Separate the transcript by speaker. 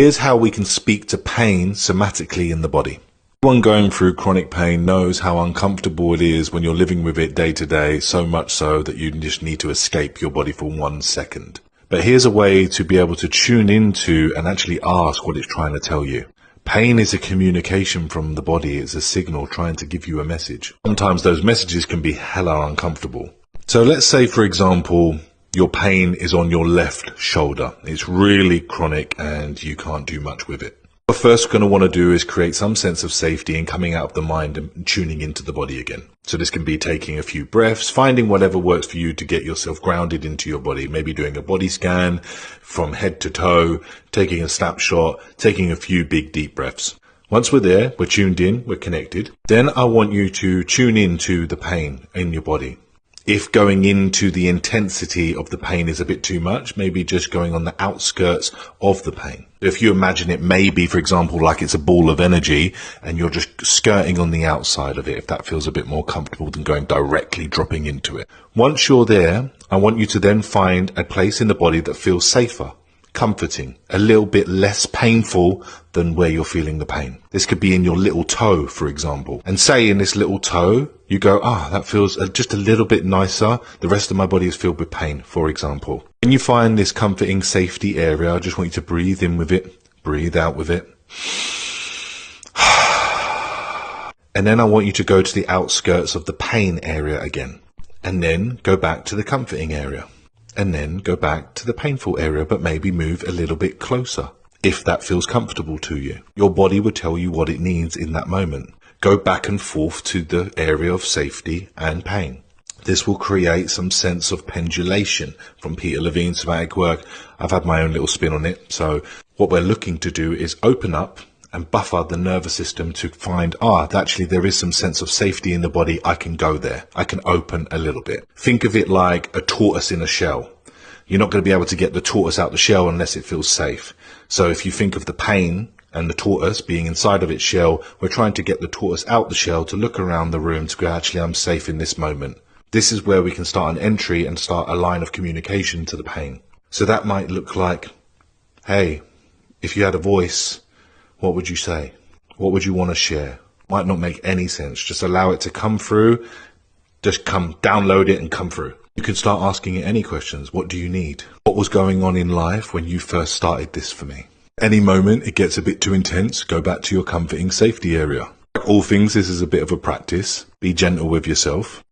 Speaker 1: Here's how we can speak to pain somatically in the body. Everyone going through chronic pain knows how uncomfortable it is when you're living with it day to day, so much so that you just need to escape your body for 1 second. But here's a way to be able to tune into and actually ask what it's trying to tell you. Pain is a communication from the body. It's a signal trying to give you a message. Sometimes those messages can be hella uncomfortable. So let's say, for example, your pain is on your left shoulder. It's really chronic and you can't do much with it. What you're first going to want to do is create some sense of safety and coming out of the mind and tuning into the body again. So this can be taking a few breaths, finding whatever works for you to get yourself grounded into your body. Maybe doing a body scan from head to toe, taking a snapshot, taking a few big deep breaths. Once we're there, we're tuned in, we're connected. Then I want you to tune into the pain in your body. If going into the intensity of the pain is a bit too much, maybe just going on the outskirts of the pain. If you imagine it maybe, for example, like it's a ball of energy and you're just skirting on the outside of it, if that feels a bit more comfortable than going directly dropping into it. Once you're there, I want you to then find a place in the body that feels safer, comforting, a little bit less painful than where you're feeling the pain. This could be in your little toe, for example. And say in this little toe, you go, that feels just a little bit nicer. The rest of my body is filled with pain, for example. When you find this comforting safety area, I just want you to breathe in with it, breathe out with it. And then I want you to go to the outskirts of the pain area again. And then go back to the comforting area. And then go back to the painful area, but maybe move a little bit closer, if that feels comfortable to you. Your body will tell you what it needs in that moment. Go back and forth to the area of safety and pain. This will create some sense of pendulation from Peter Levine's somatic work. I've had my own little spin on it. So what we're looking to do is open up and buffer the nervous system to find, actually there is some sense of safety in the body. I can go there. I can open a little bit. Think of it like a tortoise in a shell. You're not going to be able to get the tortoise out the shell unless it feels safe. So if you think of the pain and the tortoise being inside of its shell, we're trying to get the tortoise out the shell to look around the room to go, actually, I'm safe in this moment. This is where we can start an entry and start a line of communication to the pain. So that might look like, hey, if you had a voice, what would you say? What would you want to share? Might not make any sense. Just allow it to come through. Just download it and come through. You can start asking it any questions. What do you need? What was going on in life when you first started this for me? Any moment it gets a bit too intense, go back to your comforting safety area. Like all things, this is a bit of a practice. Be gentle with yourself.